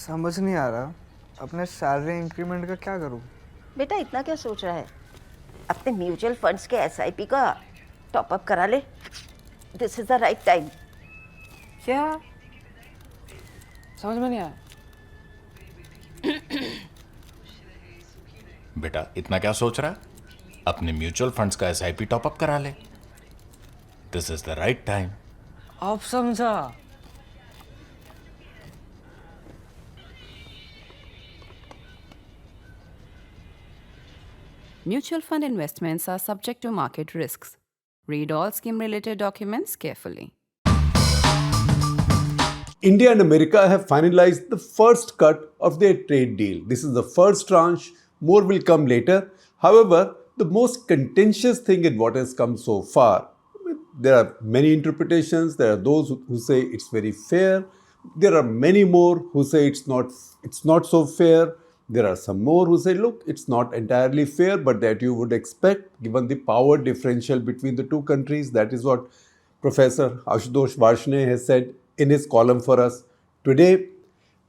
समझ नहीं आ रहा अपने सैलरी इंक्रीमेंट का क्या करूं। बेटा इतना क्या सोच रहा है? अपने म्यूचुअल फंड्स के एसआईपी का टॉप अप करा ले। This is the right time. क्या? समझ में नहीं आया। बेटा इतना क्या सोच रहा है? अपने म्यूचुअल फंड्स का एसआईपी टॉपअप करा ले। This is the right time. अब समझा। Mutual fund investments are subject to market risks. Read all scheme-related documents carefully. India and America have finalized the first cut of their trade deal. This is the first tranche. More will come later. However, the most contentious thing in what has come so far, there are many interpretations. There are those who say it's very fair. There are many more who say it's not so fair. There are some more who say, look, it's not entirely fair, but that you would expect given the power differential between the two countries. That is what Professor Ashutosh Varshney has said in his column for us today.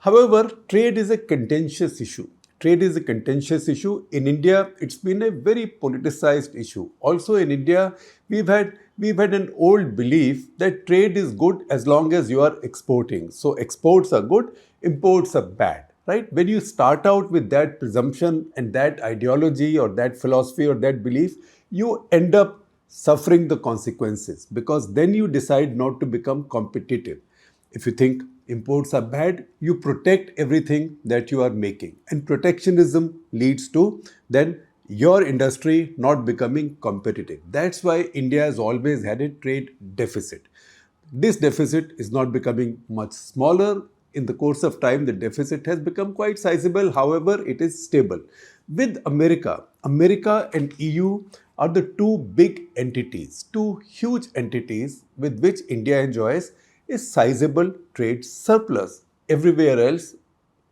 However, trade is a contentious issue. Trade is a contentious issue. In India, it's been a very politicized issue. Also in India, we've had an old belief that trade is good as long as you are exporting. So exports are good, imports are bad. Right? When you start out with that presumption and that ideology or that philosophy or that belief, you end up suffering the consequences because then you decide not to become competitive. If you think imports are bad, you protect everything that you are making. And protectionism leads to then your industry not becoming competitive. That's why India has always had a trade deficit. This deficit is not becoming much smaller. In the course of time, the deficit has become quite sizable. However, it is stable. With America and EU are the two big entities, two huge entities with which India enjoys a sizable trade surplus. Everywhere else,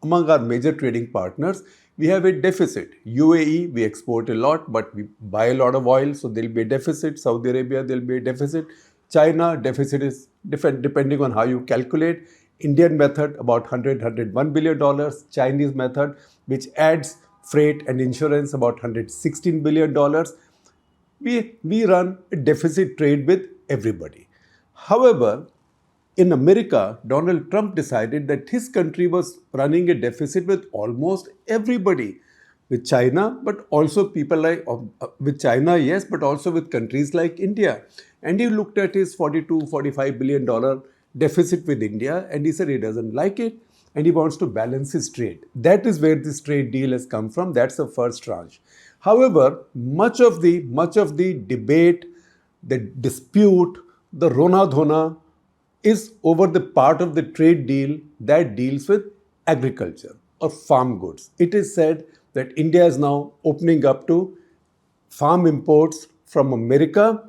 among our major trading partners, we have a deficit. UAE, we export a lot, but we buy a lot of oil, so there will be a deficit. Saudi Arabia, there will be a deficit. China, deficit is different depending on how you calculate. Indian method, about $101 billion. Chinese method, which adds freight and insurance, about $116 billion. We run a deficit trade with everybody. However, in America, Donald Trump decided that his country was running a deficit with almost everybody. With China, but also people like, with China, yes, but also with countries like India. And he looked at his $45 billion deficit with India and he said he doesn't like it and he wants to balance his trade. That is where this trade deal has come from. That's the first tranche. However, much of the debate, the dispute, the Rona Dhona is over the part of the trade deal that deals with agriculture or farm goods. It is said that India is now opening up to farm imports from America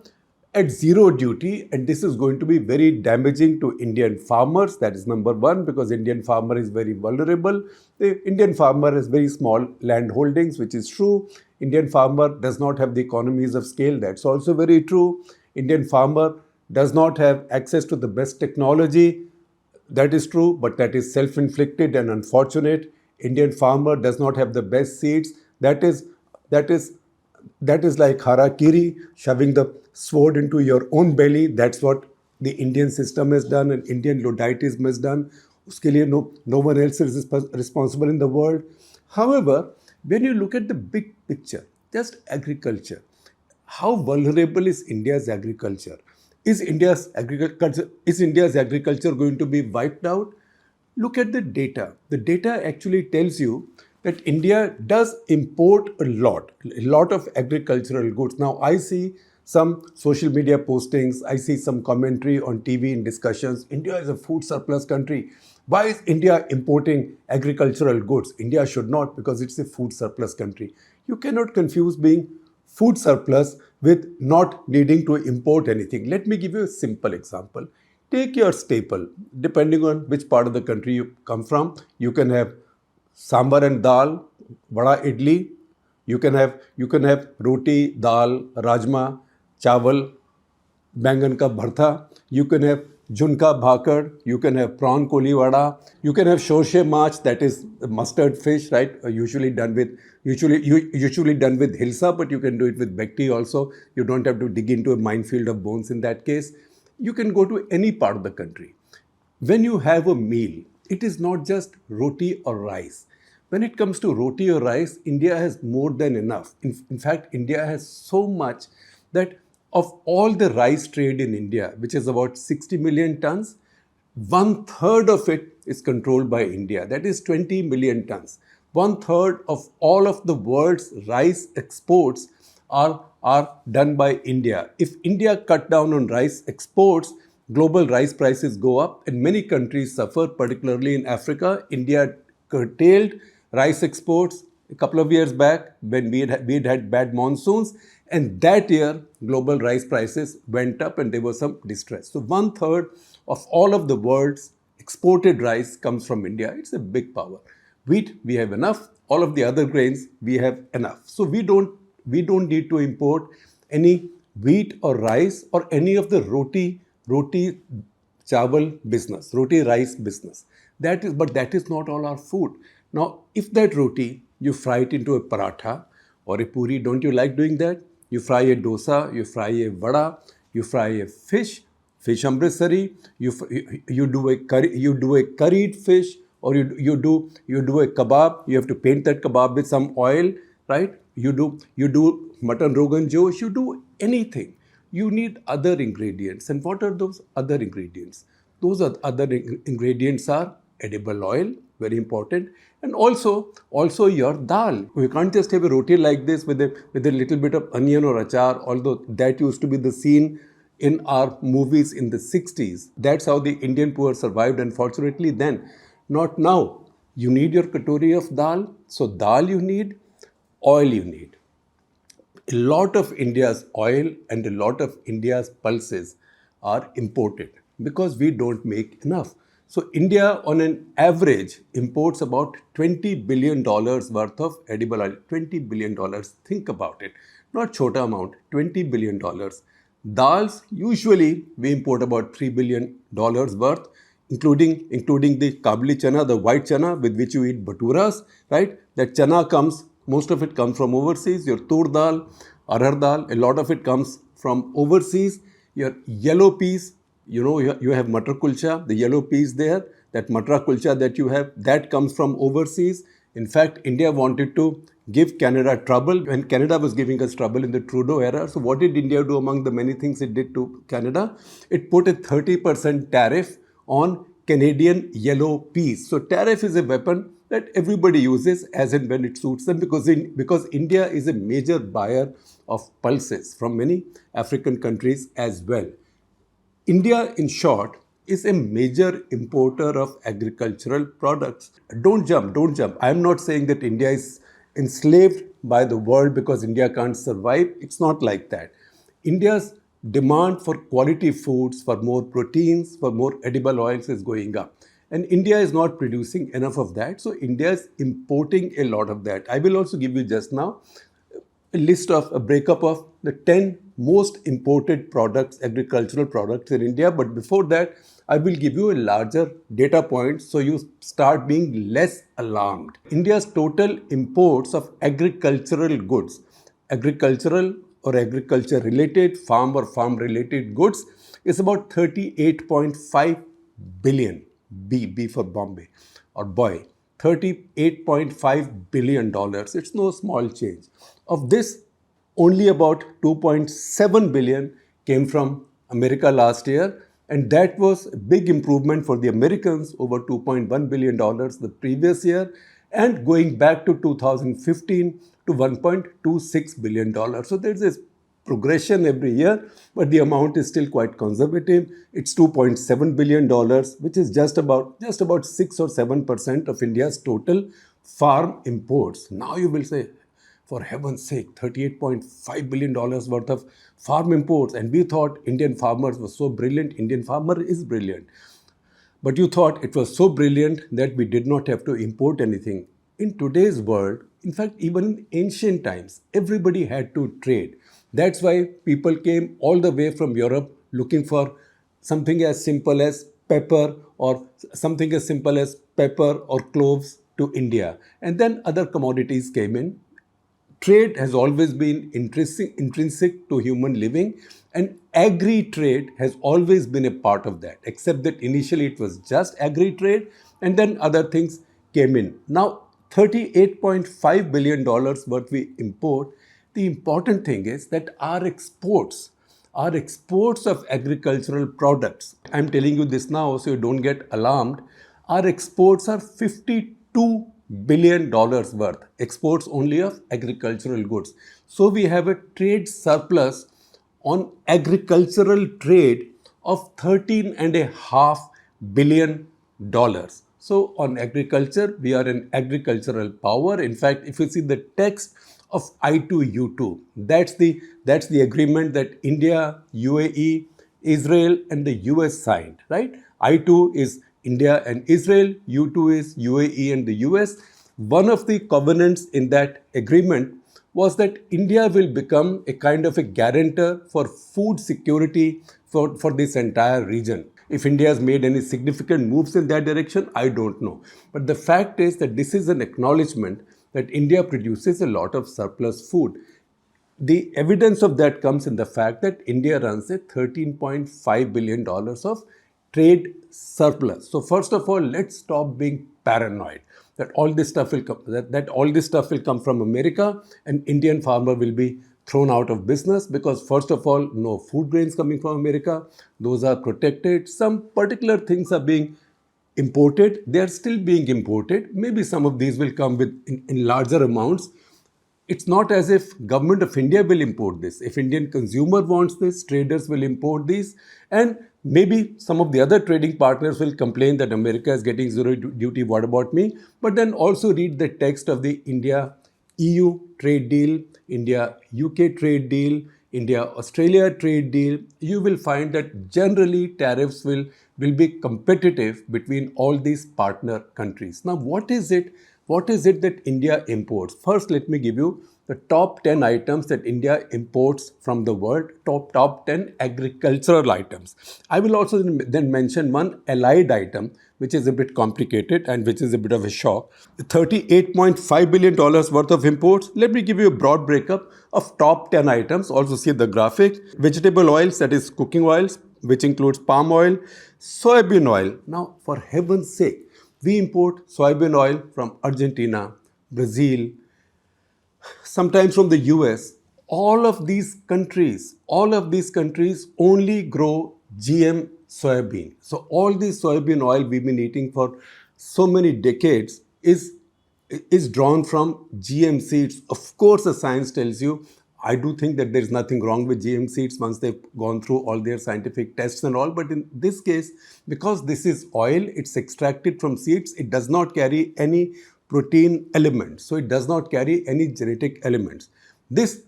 at zero duty, and this is going to be very damaging to Indian farmers. That is number one, because Indian farmer is very vulnerable. The Indian farmer has very small land holdings, which is true. Indian farmer does not have the economies of scale. That's also very true. Indian farmer does not have access to the best technology. That is true, but that is self-inflicted and unfortunate. Indian farmer does not have the best seeds. That is like harakiri, shoving the sword into your own belly. That's what the Indian system has done and Indian Ludditism has done. Uske liye no one else is responsible in the world. However, when you look at the big picture, just agriculture, how vulnerable is India's agriculture? Is India's agriculture going to be wiped out? Look at the data. The data actually tells you that India does import a lot of agricultural goods. Now, I see some social media postings, I see some commentary on TV in discussions. India is a food surplus country. Why is India importing agricultural goods? India should not, because it's a food surplus country. You cannot confuse being food surplus with not needing to import anything. Let me give you a simple example. Take your staple, depending on which part of the country you come from. You can have sambar and dal, vada idli. You can have roti, dal, rajma, chawal, बैंगन का भरता. You can have junka bhakar, you can have prawn koli vada, you can have shorshe mach, that is the mustard fish, right? Usually done with hilsa, but you can do it with bekti also. You don't have to dig into a minefield of bones in that case. You can go to any part of the country. When you have a meal, it is not just roti or rice. When it comes to roti or rice, India has more than enough. In fact, India has so much that of all the rice trade in India, which is about 60 million tons, one third of it is controlled by India. That is 20 million tons. One third of all of the world's rice exports are done by India. If India cut down on rice exports, global rice prices go up and many countries suffer, particularly in Africa. India curtailed rice exports a couple of years back when we had bad monsoons, and that year global rice prices went up and there was some distress. So one third of all of the world's exported rice comes from India. It's a big power. Wheat, we have enough. All of the other grains, we have enough. So we don't need to import any wheat or rice or any of the roti chawal business, roti rice business. But that is not all our food. Now, if that roti, you fry it into a paratha or a puri, don't you like doing that? You fry a dosa, you fry a vada, you fry a fish amritsari, you do a curried fish, or you do a kebab. You have to paint that kebab with some oil, right? You do mutton rogan josh, you do anything. You need other ingredients. And what are those other ingredients? Those ingredients are edible oil, very important, and also your dal. You can't just have a roti like this with a little bit of onion or achar, although that used to be the scene in our movies in the 60s. That's how the Indian poor survived, unfortunately, then. Not now. You need your katori of dal. So dal you need, oil you need. A lot of India's oil and a lot of India's pulses are imported because we don't make enough. So India on an average imports about $20 billion worth of edible oil. $20 billion. Think about it. Not chota amount, $20 billion. Dals, usually we import about $3 billion worth, including the Kabuli chana, the white chana with which you eat bhaturas, right? That chana comes, most of it comes from overseas. Your tur dal, arhar dal, a lot of it comes from overseas. Your yellow peas, you have matar kulcha, the yellow peas there, that matra kulcha that you have, that comes from overseas. In fact, India wanted to give Canada trouble when Canada was giving us trouble in the Trudeau era. So what did India do among the many things it did to Canada? It put a 30% tariff on Canadian yellow peas. So tariff is a weapon that everybody uses as and when it suits them because India is a major buyer of pulses from many African countries as well. India, in short, is a major importer of agricultural products. Don't jump. I am not saying that India is enslaved by the world because India can't survive. It's not like that. India's demand for quality foods, for more proteins, for more edible oils is going up. And India is not producing enough of that. So India is importing a lot of that. I will also give you just now a breakup of the 10 most imported products, agricultural products in India. But before that, I will give you a larger data point so you start being less alarmed. India's total imports of agricultural goods, agricultural or agriculture related, farm or farm related goods is about 38.5 billion, B for Bombay or boy, $38.5 billion. It's no small change. Of this, only about 2.7 billion came from America last year, and that was a big improvement for the Americans over $2.1 billion the previous year, and going back to 2015 to $1.26 billion. So there's this progression every year, but the amount is still quite conservative. It's $2.7 billion, which is just about 6 or 7% of India's total farm imports. Now you will say, for heaven's sake, $38.5 billion worth of farm imports. And we thought Indian farmers were so brilliant. Indian farmer is brilliant. But you thought it was so brilliant that we did not have to import anything. In today's world, in fact, even in ancient times, everybody had to trade. That's why people came all the way from Europe looking for something as simple as pepper or something as simple as pepper or cloves to India. And then other commodities came in. Trade has always been intrinsic to human living, and agri-trade has always been a part of that, except that initially it was just agri-trade and then other things came in. Now, $38.5 billion worth we import. The important thing is that our exports of agricultural products, I'm telling you this now so you don't get alarmed, our exports are $52 billion worth, exports only of agricultural goods. So we have a trade surplus on agricultural trade of $13.5 billion. So on agriculture, we are an agricultural power. In fact, if you see the text of I2U2, that's the agreement that India, UAE, Israel and the US signed, right? I2 is India and Israel, U2 is UAE and the US. One of the covenants in that agreement was that India will become a kind of a guarantor for food security for this entire region. If India has made any significant moves in that direction, I don't know. But the fact is that this is an acknowledgement that India produces a lot of surplus food. The evidence of that comes in the fact that India runs a $13.5 billion of trade surplus. So first of all, let's stop being paranoid that all this stuff will come, that all this stuff will come from America and Indian farmer will be thrown out of business because first of all, no food grains coming from America. Those are protected. Some particular things are being imported. They are still being imported. Maybe some of these will come with in larger amounts. It's not as if government of India will import this. If Indian consumer wants this, traders will import these, and maybe some of the other trading partners will complain that America is getting zero duty, what about me? But then also read the text of the India-EU trade deal, India-UK trade deal, India-Australia trade deal. You will find that generally tariffs will be competitive between all these partner countries. Now, what is it that India imports? First, let me give you the top 10 items that India imports from the world, top 10 agricultural items. I will also then mention one allied item, which is a bit complicated and which is a bit of a shock. $38.5 billion worth of imports. Let me give you a broad breakup of top 10 items. Also see the graphic. Vegetable oils, that is cooking oils, which includes palm oil, soybean oil. Now, for heaven's sake, we import soybean oil from Argentina, Brazil, sometimes from the US. All of these countries only grow GM soybean. So all this soybean oil we've been eating for so many decades is drawn from GM seeds. Of course, the science tells you, I do think that there's nothing wrong with GM seeds once they've gone through all their scientific tests and all. But in this case, because this is oil, it's extracted from seeds, it does not carry any protein elements. So it does not carry any genetic elements. This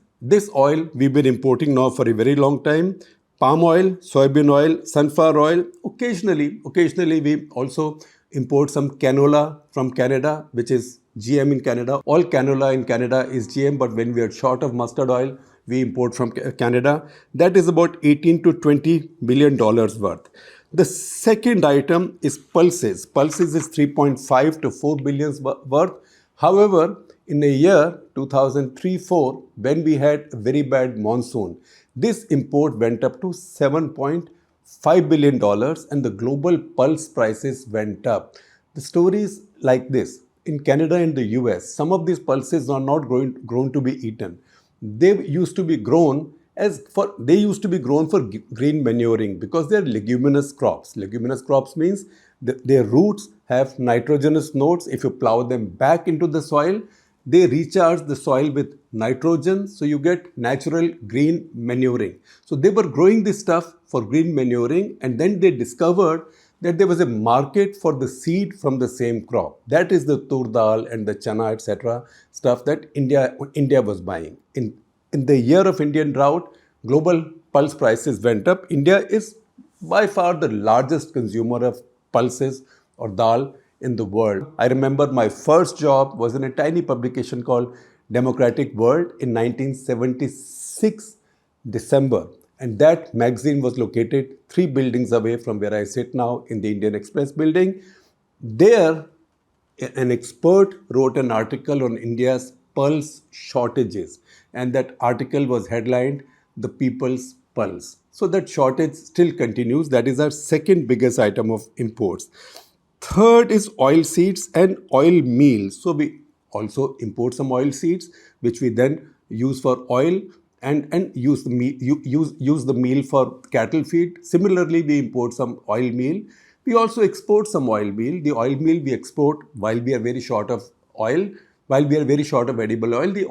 oil we've been importing now for a very long time. Palm oil, soybean oil, sunflower oil. Occasionally we also import some canola from Canada, which is GM in Canada. All canola in Canada is GM, but when we are short of mustard oil, we import from Canada. That is about $18 to $20 billion worth. The second item is pulses. Pulses is 3.5 to 4 billion worth. However, in a year 2003-4, when we had a very bad monsoon, this import went up to $7.5 billion and the global pulse prices went up. The story is like this. In Canada and the US, some of these pulses are not grown to be eaten. They used to be grown for green manuring because they are leguminous crops. Leguminous crops means their roots have nitrogenous nodes. If you plow them back into the soil, they recharge the soil with nitrogen, so you get natural green manuring. So they were growing this stuff for green manuring, and then they discovered that there was a market for the seed from the same crop. That is the tur dal and the chana, etc. stuff that India was buying. In the year of Indian drought, global pulse prices went up. India is by far the largest consumer of pulses or dal in the world. I remember my first job was in a tiny publication called Democratic World in 1976 December. And that magazine was located 3 buildings away from where I sit now in the Indian Express building. There, an expert wrote an article on India's pulse shortages, and that article was headlined "The People's Pulse." So that shortage still continues. That is our second biggest item of imports. Third is oil seeds and oil meal. So we also import some oil seeds, which we then use for oil and use the meal for cattle feed. Similarly, we import some oil meal. We also export some oil meal. The oil meal we export while we are very short of oil, while we are very short of edible oil. The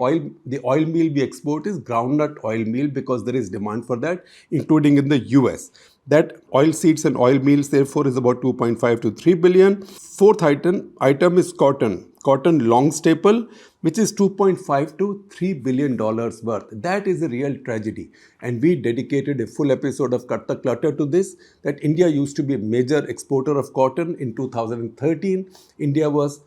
oil meal we export is groundnut oil meal because there is demand for that, including in the US. That oil seeds and oil meals, therefore, is about 2.5 to 3 billion. Fourth item is cotton. Cotton long staple, which is 2.5 to 3 billion dollars worth. That is a real tragedy. And we dedicated a full episode of Cut the Clutter to this, that India used to be a major exporter of cotton. In 2013, India was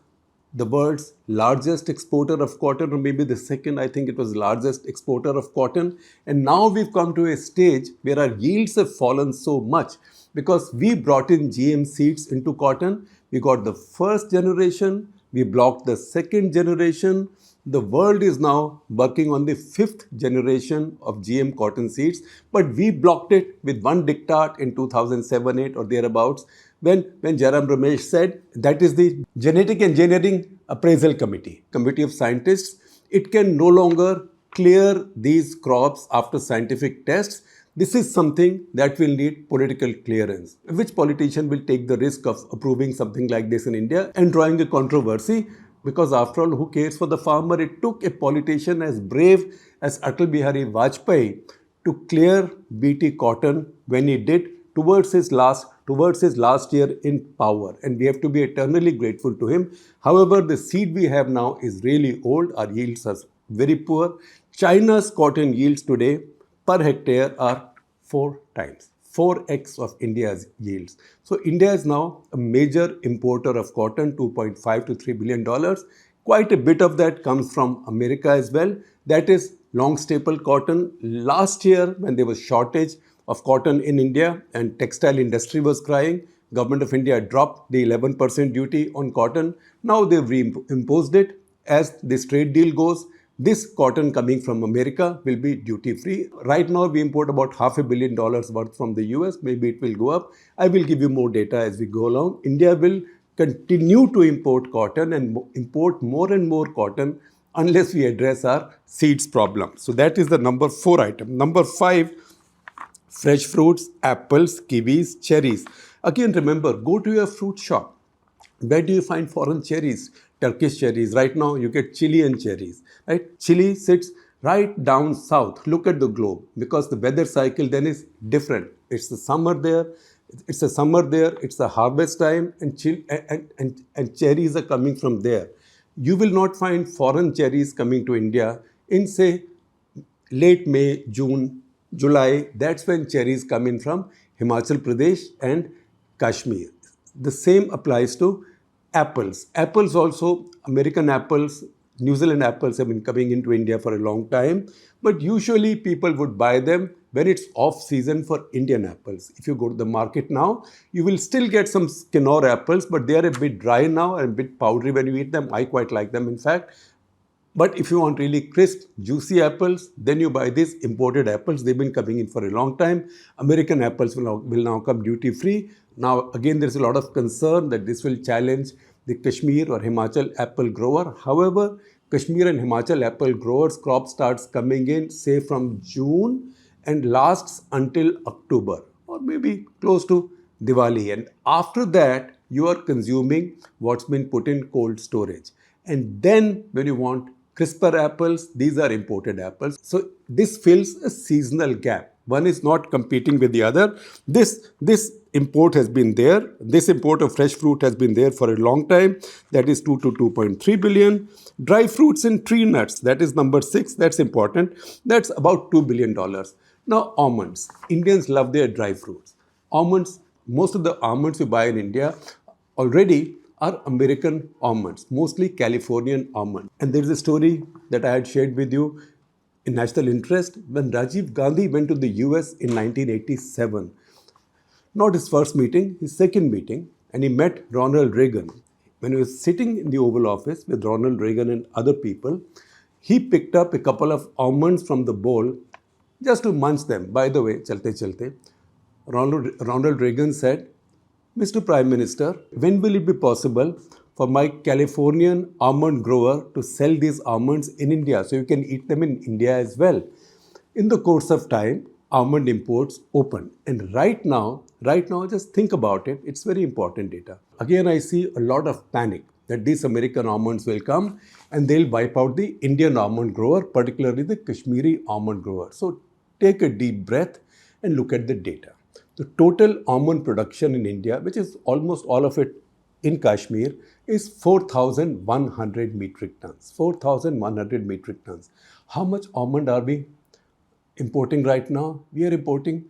the world's largest exporter of cotton, or maybe the second. I think it was the largest exporter of cotton. And now we've come to a stage where our yields have fallen so much because we brought in GM seeds into cotton. We got the first generation, we blocked the second generation. The world is now working on the fifth generation of GM cotton seeds, but we blocked it with one diktat in 2007-8 or thereabouts, when Jairam Ramesh said that is the Genetic Engineering Appraisal Committee of scientists. It can no longer clear these crops after scientific tests. This is something that will need political clearance. Which politician will take the risk of approving something like this in India and drawing a controversy? Because after all, who cares for the farmer? It took a politician as brave as Atal Bihari Vajpayee to clear BT cotton when he did towards his last year in power, and we have to be eternally grateful to him. However, the seed we have now is really old. Our yields are very poor. China's cotton yields today per hectare are 4x of India's yields. So India is now a major importer of cotton, 2.5 to 3 billion dollars. Quite a bit of that comes from America as well. That is long staple cotton. Last year, when there was shortage of cotton in India and textile industry was crying, Government of India dropped the 11% duty on cotton. Now they've reimposed it. As this trade deal goes, this cotton coming from America will be duty free. Right now we import about $500 million worth from the US. Maybe it will go up. I will give you more data as we go along. India will continue to import cotton and import more and more cotton unless we address our seeds problem. So that is the number 4 item. Number 5, fresh fruits, apples, kiwis, cherries. Again, remember, go to your fruit shop. Where do you find foreign cherries? Turkish cherries. Right now, you get Chilean cherries. Right? Chile sits right down south. Look at the globe, because the weather cycle then is different. It's the summer there. It's the harvest time, and cherries are coming from there. You will not find foreign cherries coming to India in, say, late May, June, July. That's when cherries come in from Himachal Pradesh and Kashmir. The same applies to apples. Apples also, American apples, New Zealand apples have been coming into India for a long time, but usually people would buy them when it's off season for Indian apples. If you go to the market now, you will still get some Skinor apples, but they are a bit dry now and a bit powdery when you eat them. I quite like them, in fact. But if you want really crisp, juicy apples, then you buy these imported apples. They've been coming in for a long time. American apples will now come duty free. Now, again, there's a lot of concern that this will challenge the Kashmir or Himachal apple grower. However, Kashmir and Himachal apple growers' crop starts coming in, say, from June and lasts until October, or maybe close to Diwali. And after that, you are consuming what's been put in cold storage. And then when you want crisper apples, these are imported apples. So this fills a seasonal gap. One is not competing with the other. This import has been there. This import of fresh fruit has been there for a long time. That is 2 to 2.3 billion. Dry fruits and tree nuts, that is number 6. That's important. That's about $2 billion. Now, almonds. Indians love their dry fruits. Almonds, most of the almonds you buy in India already are American almonds, mostly Californian almonds. And there is a story that I had shared with you. in national interest, when Rajiv Gandhi went to the US in 1987, not his first meeting, his second meeting, and he met Ronald Reagan. When he was sitting in the Oval Office with Ronald Reagan and other people, he picked up a couple of almonds from the bowl just to munch them. By the way, chalte chalte, Ronald Reagan said, Mr. Prime Minister, when will it be possible for my Californian almond grower to sell these almonds in India so you can eat them in India as well? In the course of time, almond imports opened. And right now, just think about it. It's very important data. Again, I see a lot of panic that these American almonds will come and they'll wipe out the Indian almond grower, particularly the Kashmiri almond grower. So take a deep breath and look at the data. The total almond production in India, which is almost all of it in Kashmir, is 4,100 metric tons. 4,100 metric tons. How much almond are we importing right now? We are importing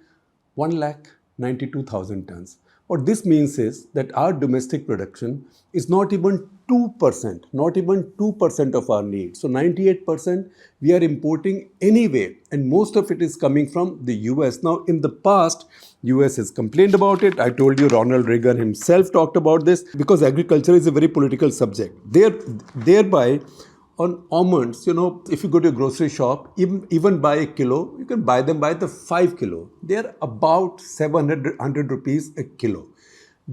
1,92,000 tons. What this means is that our domestic production is not even 2% of our needs. So 98% we are importing anyway, and most of it is coming from the US. Now, in the past, US has complained about it. I told you Ronald Reagan himself talked about this because agriculture is a very political subject. Thereby, on almonds, if you go to a grocery shop, even buy a kilo, you can buy them by the 5 kilo. They're about 700 rupees a kilo.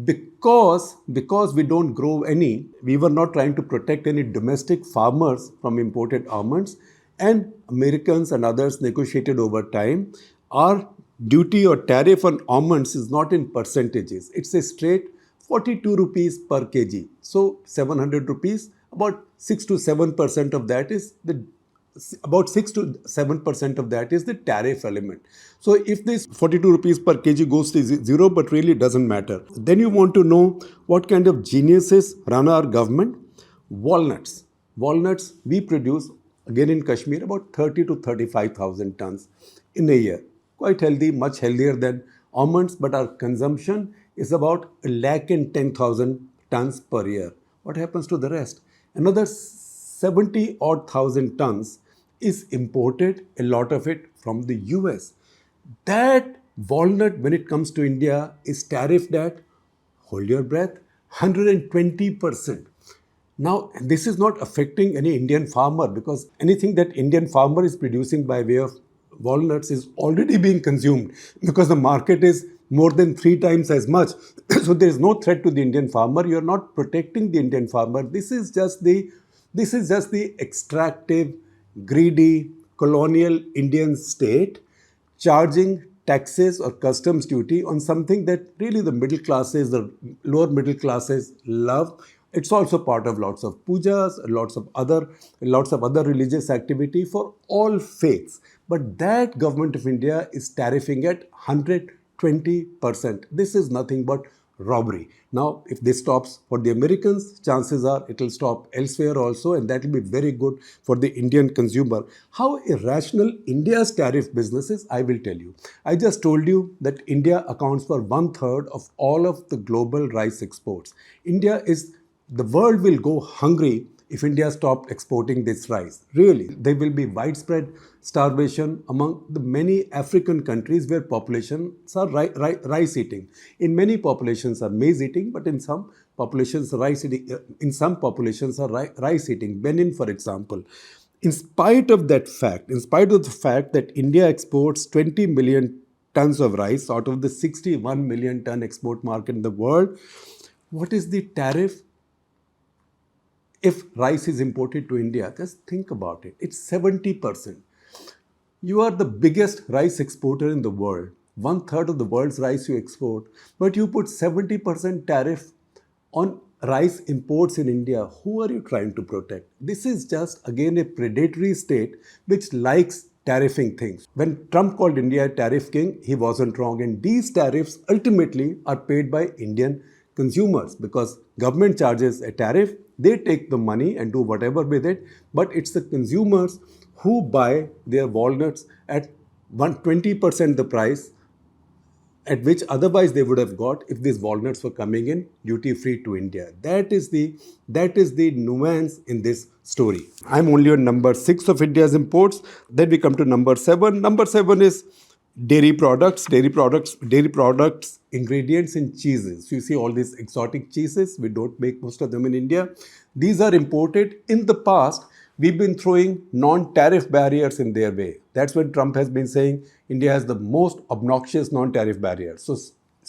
Because we don't grow any, we were not trying to protect any domestic farmers from imported almonds, and Americans and others negotiated over time. Our duty or tariff on almonds is not in percentages. It's a straight 42 rupees per kg. So 700 rupees, about 6 to 7% of that is the tariff element. So if this 42 rupees per kg goes to zero, but really doesn't matter. Then you want to know what kind of geniuses run our government? Walnuts. Walnuts we produce, again in Kashmir, about 30 to 35,000 tons in a year. Quite healthy, much healthier than almonds, but our consumption is about 110,000 tons per year. What happens to the rest? Another 70 odd thousand tons is imported, a lot of it from the US. That walnut, when it comes to India, is tariffed at, hold your breath, 120%. Now, this is not affecting any Indian farmer because anything that Indian farmer is producing by way of walnuts is already being consumed because the market is more than 3 times as much. So there is no threat to the Indian farmer. You are not protecting the Indian farmer. This is just the extractive, greedy, colonial Indian state charging taxes or customs duty on something that really the middle classes, the lower middle classes love. It's also part of lots of pujas, lots of other religious activity for all faiths. But that government of India is tariffing at 120%. This is nothing but robbery. Now, if this stops for the Americans, chances are it will stop elsewhere also, and that will be very good for the Indian consumer. How irrational India's tariff business is, I will tell you. I just told you that India accounts for 1/3 of all of the global rice exports. The world will go hungry if India stopped exporting this rice. Really, there will be widespread starvation among the many African countries where populations are rice eating. In many populations are maize eating, but in some populations rice eating. Rice eating. Benin, for example. In spite of the fact that India exports 20 million tons of rice out of the 61 million ton export market in the world, what is the tariff? If rice is imported to India, just think about it. It's 70%. You are the biggest rice exporter in the world. 1/3 of the world's rice you export, but you put 70% tariff on rice imports in India. Who are you trying to protect? This is just, again, a predatory state which likes tariffing things. When Trump called India a tariff king, he wasn't wrong. And these tariffs ultimately are paid by Indian consumers because government charges a tariff, they take the money and do whatever with it, but it's the consumers who buy their walnuts at 120% the price at which otherwise they would have got if these walnuts were coming in duty free to India. That is the nuance in this story. I'm only on number 6 of India's imports. Then we come to number 7. Number 7 is dairy products, ingredients in cheeses. You see all these exotic cheeses, we don't make most of them in India. These are imported. In the past, we've been throwing non-tariff barriers in their way. That's when Trump has been saying India has the most obnoxious non-tariff barriers. So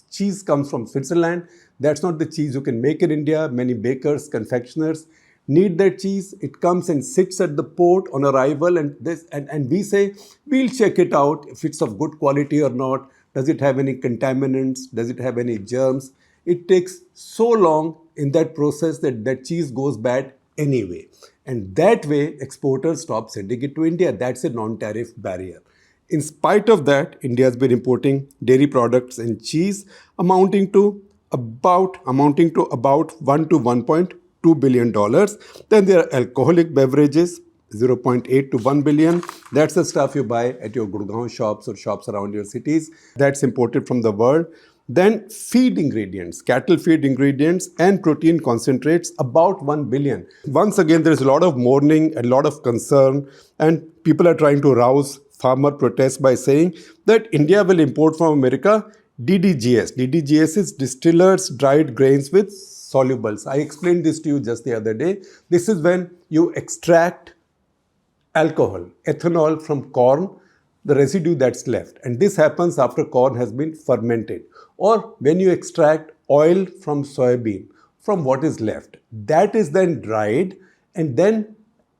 cheese comes from Switzerland. That's not the cheese you can make in India. Many bakers, confectioners need that cheese. It comes and sits at the port on arrival, and we say we'll check it out if it's of good quality or not. Does it have any contaminants? Does it have any germs? It takes so long in that process that that cheese goes bad anyway. And that way, exporters stop sending it to India. That's a non-tariff barrier. In spite of that, India has been importing dairy products and cheese amounting to about 1 to 1.2 billion dollars. Then there are alcoholic beverages, 0.8 to 1 billion. That's the stuff you buy at your Gurgaon shops or shops around your cities. That's imported from the world. Then feed ingredients, cattle feed ingredients and protein concentrates, about 1 billion. Once again, there is a lot of mourning, a lot of concern, and people are trying to rouse farmer protests by saying that India will import from America DDGS. DDGS is distillers dried grains with solubles. I explained this to you just the other day. This is when you extract alcohol, ethanol from corn, the residue that's left. And this happens after corn has been fermented. Or when you extract oil from soybean, from what is left. That is then dried and then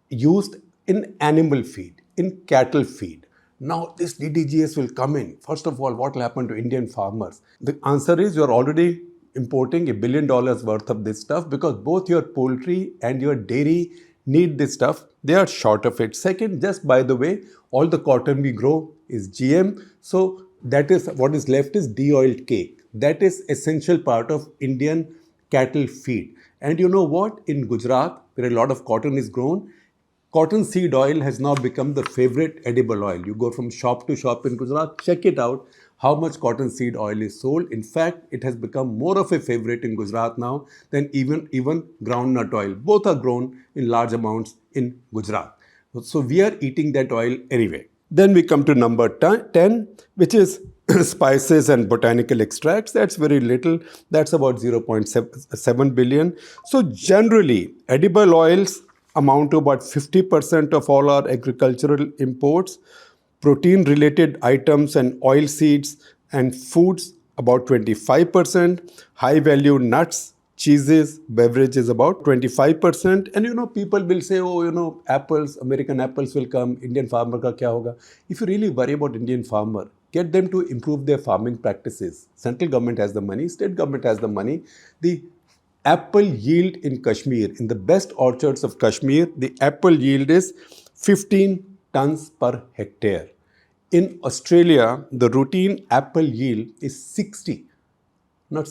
used in animal feed, in cattle feed. Now this DDGS will come in. First of all, what will happen to Indian farmers? The answer is you're already importing $1 billion worth of this stuff because both your poultry and your dairy need this stuff. They are short of it. Second, just by the way, all the cotton we grow is GM. So that is what is left is de-oiled cake. That is essential part of Indian cattle feed. And you know what? In Gujarat, where a lot of cotton is grown, cotton seed oil has now become the favorite edible oil. You go from shop to shop in Gujarat, check it out, how much cotton seed oil is sold. In fact, it has become more of a favorite in Gujarat now than even groundnut oil. Both are grown in large amounts in Gujarat. So we are eating that oil anyway. Then we come to number 10, which is spices and botanical extracts. That's very little. That's about 0.7 billion. So generally, edible oils amount to about 50% of all our agricultural imports. Protein-related items and oil seeds and foods, about 25%. High-value nuts, cheeses, beverages, about 25%. And people will say, apples, American apples will come, Indian farmer ka kya hoga? If you really worry about Indian farmer, get them to improve their farming practices. Central government has the money, state government has the money. The apple yield in Kashmir, in the best orchards of Kashmir, the apple yield is 15 tons per hectare. In Australia, the routine apple yield is 60 to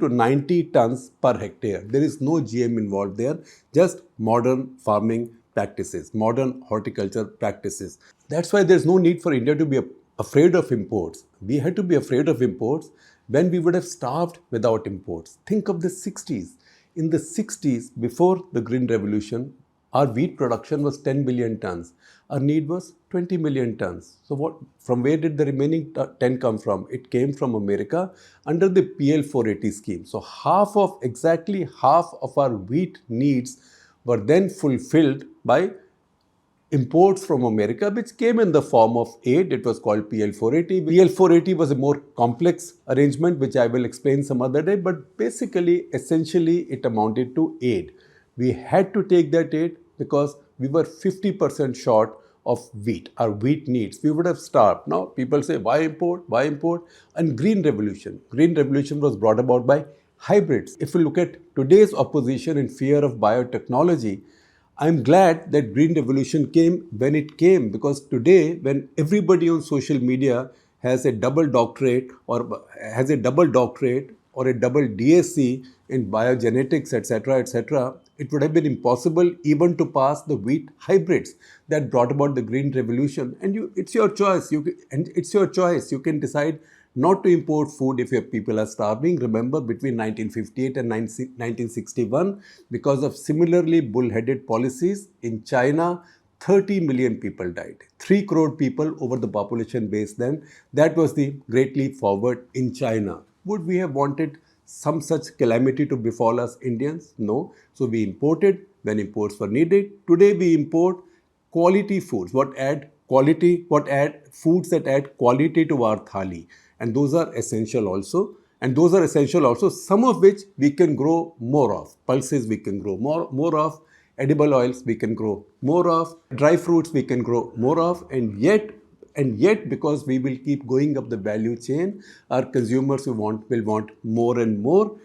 90 tons per hectare. There is no GM involved there, just modern farming practices, modern horticulture practices. That's why there's no need for India to be afraid of imports. We had to be afraid of imports when we would have starved without imports. Think of the 60s. In the 60s, before the Green Revolution, our wheat production was 10 million tons. Our need was 20 million tons. So from where did the remaining 10 come from? It came from America under the PL 480 scheme. So exactly half of our wheat needs were then fulfilled by imports from America, which came in the form of aid. It was called PL 480. PL 480 was a more complex arrangement, which I will explain some other day, but essentially, it amounted to aid. We had to take that aid because we were 50% short of wheat, our wheat needs. We would have starved. Now, people say, why import? Why import? And Green Revolution was brought about by hybrids. If you look at today's opposition in fear of biotechnology, I'm glad that Green Revolution came when it came, because today, when everybody on social media has a double doctorate or a double DSc in biogenetics, etc., It would have been impossible even to pass the wheat hybrids that brought about the green revolution. And it's your choice. You can decide not to import food if your people are starving. Remember, between 1958 and 1961, because of similarly bull-headed policies in China, 30 million people died. 3 crore people over the population base then. That was the great leap forward in China. Would we have wanted some such calamity to befall us Indians? No. So we imported when imports were needed. Today we import quality foods, what add foods that add quality to our thali. And those are essential also. Some of which we can grow more of. Pulses we can grow more of. Edible oils we can grow more of. Dry fruits we can grow more of. And yet, because we will keep going up the value chain, our consumers will want more and more.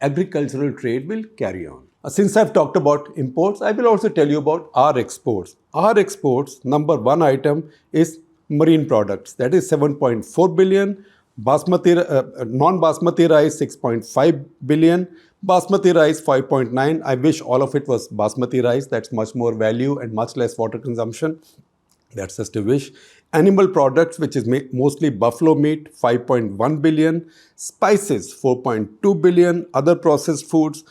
Agricultural trade will carry on. Since I've talked about imports, I will also tell you about our exports. Our exports, number one item is marine products. That is 7.4 billion. Non-basmati rice, 6.5 billion. Basmati rice, 5.9. I wish all of it was basmati rice. That's much more value and much less water consumption. That's just a wish. Animal products, which is mostly buffalo meat, 5.1 billion. Spices, 4.2 billion. Other processed foods,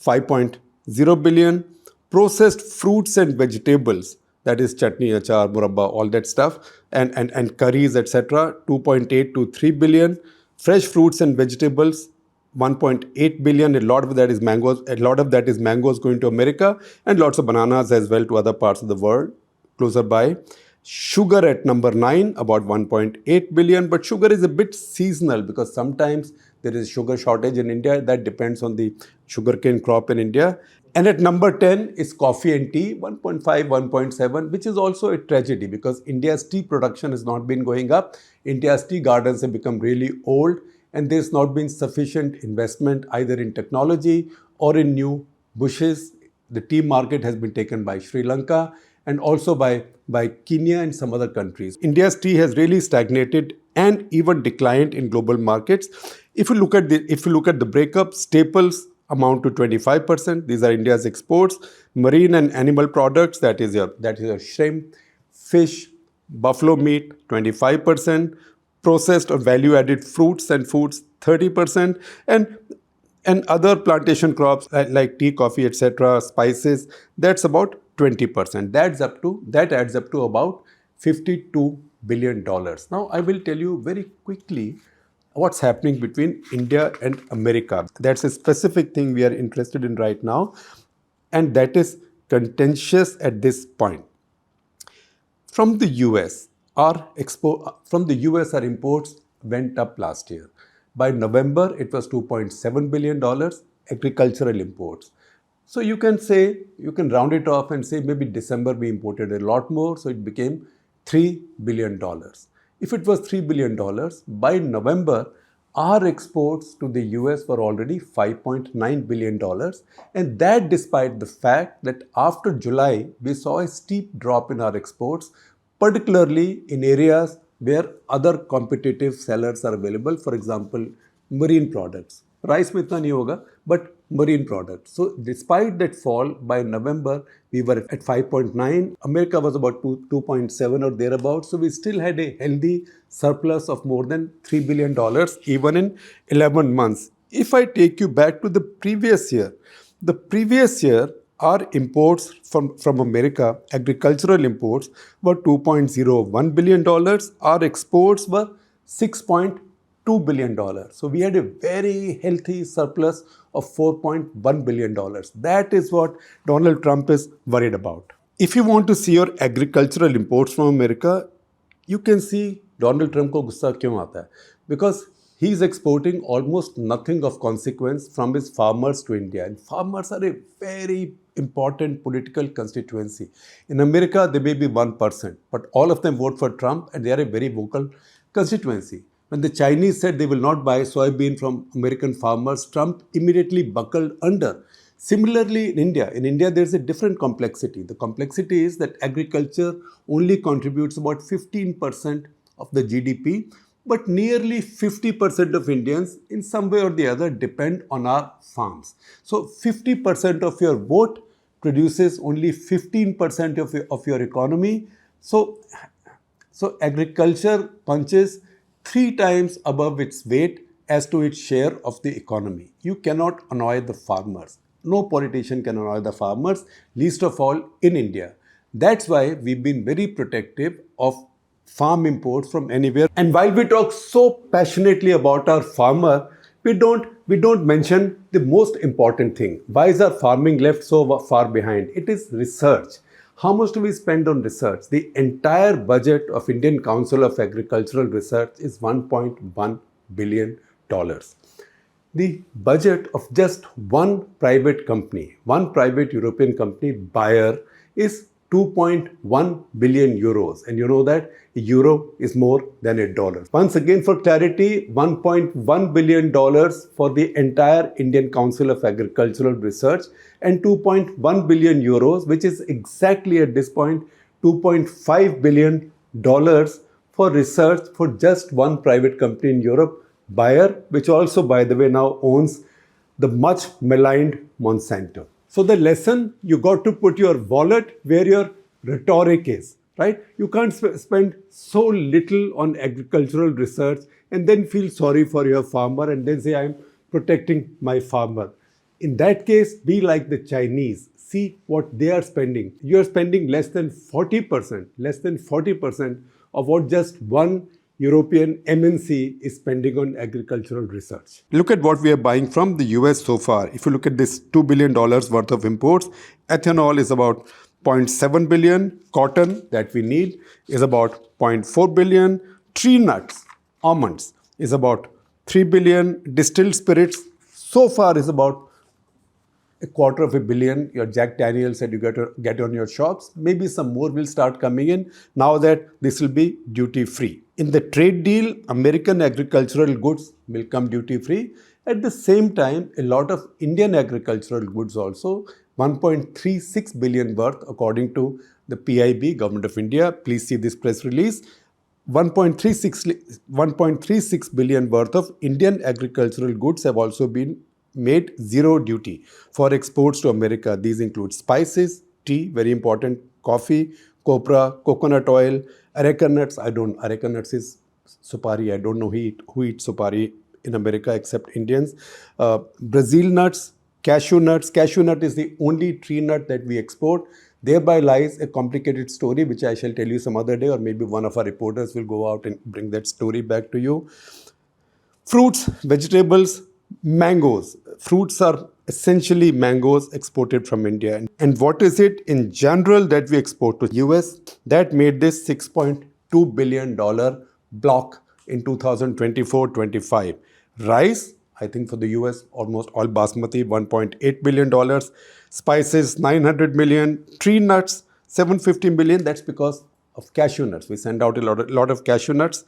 5.0 billion. Processed fruits and vegetables, that is chutney, achar, murabba, all that stuff, and curries, etc., 2.8 to 3 billion. Fresh fruits and vegetables, 1.8 billion. A lot of that is mangoes going to America, and lots of bananas as well to other parts of the world closer by. Sugar at number 9, about 1.8 billion. But sugar is a bit seasonal because sometimes there is sugar shortage in India. That depends on the sugarcane crop in India. And at number 10 is coffee and tea, 1.5, 1.7, which is also a tragedy because India's tea production has not been going up. India's tea gardens have become really old, and there's not been sufficient investment either in technology or in new bushes. The tea market has been taken by Sri Lanka and also by Kenya and some other countries. India's tea has really stagnated and even declined in global markets. If you look at the breakup, staples amount to 25%. These are India's exports. Marine and animal products, that is your shrimp, fish, buffalo meat, 25%. Processed or value-added fruits and foods, 30%. And other plantation crops like tea, coffee, etc., spices, that's about 20%. That adds up to about $52 billion. Now, I will tell you very quickly what's happening between India and America. That's a specific thing we are interested in right now, and that is contentious at this point. From the US, our imports went up last year. By November, it was $2.7 billion agricultural imports. So you can round it off and say maybe December we imported a lot more, so it became $3 billion. If it was $3 billion, by November, our exports to the US were already $5.9 billion. And that despite the fact that after July, we saw a steep drop in our exports, particularly in areas where other competitive sellers are available. For example, marine products. Rice mein itna nahi hoga, but marine products. So despite that fall, by November, we were at 5.9. America was about 2.7 or thereabouts. So we still had a healthy surplus of more than $3 billion even in 11 months. If I take you back to the previous year, our imports from America, agricultural imports, were $2.01 billion. Our exports were $6.2 billion. So we had a very healthy surplus of $4.1 billion. That is what Donald Trump is worried about. If you want to see your agricultural imports from America, you can see Donald Trump ko gussa kyun aata hai. Because he is exporting almost nothing of consequence from his farmers to India. And farmers are a very important political constituency. In America, they may be 1%, but all of them vote for Trump and they are a very vocal constituency. When the Chinese said they will not buy soybean from American farmers, Trump immediately buckled under. Similarly, in India, there's a different complexity. The complexity is that agriculture only contributes about 15% of the GDP, but nearly 50% of Indians in some way or the other depend on our farms. So 50% of your vote produces only 15% of your economy. So agriculture punches 3 times above its weight as to its share of the economy. You cannot annoy the farmers. No politician can annoy the farmers, least of all in India. That's why we've been very protective of farm imports from anywhere. And while we talk so passionately about our farmer, we don't mention the most important thing. Why is our farming left so far behind? It is research. How much do we spend on research? The entire budget of Indian Council of Agricultural Research is $1.1 billion. The budget of just one private company, one private European company, Bayer, is 2.1 billion euros. And you know that a euro is more than $1. Once again, for clarity, $1.1 billion for the entire Indian Council of Agricultural Research and 2.1 billion euros, which is exactly at this point $2.5 billion for research for just one private company in Europe, Bayer, which also, by the way, now owns the much maligned Monsanto. So the lesson, you got to put your wallet where your rhetoric is, right? You can't spend so little on agricultural research and then feel sorry for your farmer and then say, I'm protecting my farmer. In that case, be like the Chinese. See what they are spending. You are spending less than 40% of what just one European MNC is spending on agricultural research. Look at what we are buying from the US so far. If you look at this $2 billion worth of imports, ethanol is about 0.7 billion, cotton that we need is about 0.4 billion, tree nuts, almonds is about 3 billion, distilled spirits so far is about $250 million. Your Jack Daniels said you got to get on your shops. Maybe some more will start coming in now that this will be duty free. In the trade deal, American agricultural goods will come duty free. At the same time, a lot of Indian agricultural goods also, 1.36 billion worth according to the PIB, Government of India. Please see this press release. 1.36 billion worth of Indian agricultural goods have also been made zero duty for exports to America. These include spices, tea, very important, coffee, copra, coconut oil, areca nuts. Areca nuts is supari. I don't know who eats supari in America except Indians. Brazil nuts, cashew nuts. Cashew nut is the only tree nut that we export. Thereby lies a complicated story, which I shall tell you some other day, or maybe one of our reporters will go out and bring that story back to you. Fruits, vegetables, mangoes. Fruits are essentially mangoes exported from India. And what is it in general that we export to US? That made this $6.2 billion block in 2024-25. Rice, I think for the US, almost all basmati, $1.8 billion. Spices, $900 million. Tree nuts, $750 million. That's because of cashew nuts. We send out a lot of cashew nuts.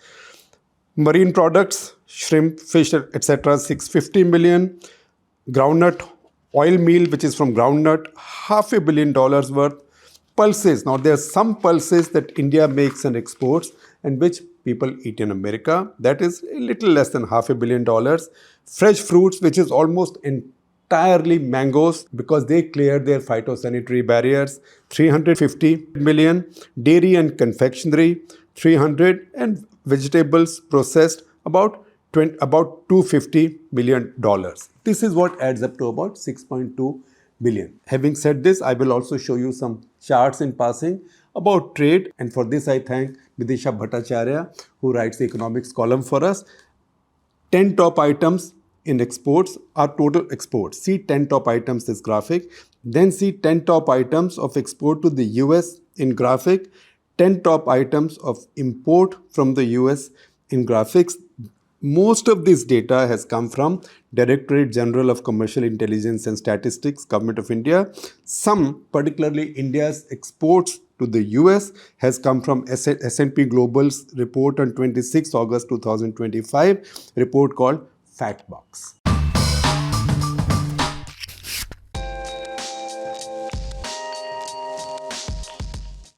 Marine products, shrimp, fish, etc., $650 million. Groundnut oil meal, which is from groundnut, $500 million worth. Pulses. Now, there are some pulses that India makes and exports and which people eat in America. That is a little less than $500 million. Fresh fruits, which is almost entirely mangoes because they cleared their phytosanitary barriers, $350 million. Dairy and confectionery, $300 and vegetables processed about $250 million. This is what adds up to about 6.2 billion. Having said this, I will also show you some charts in passing about trade. And for this, I thank Vidisha Bhattacharya, who writes the economics column for us. 10 top items in exports are total exports. See 10 top items, this graphic. Then see 10 top items of export to the US in graphic. 10 top items of import from the US in graphics. Most of this data has come from Directorate General of Commercial Intelligence and Statistics, Government of India. Some, particularly India's exports to the US, has come from S&P Global's report on 26 August 2025, report called Fact Box.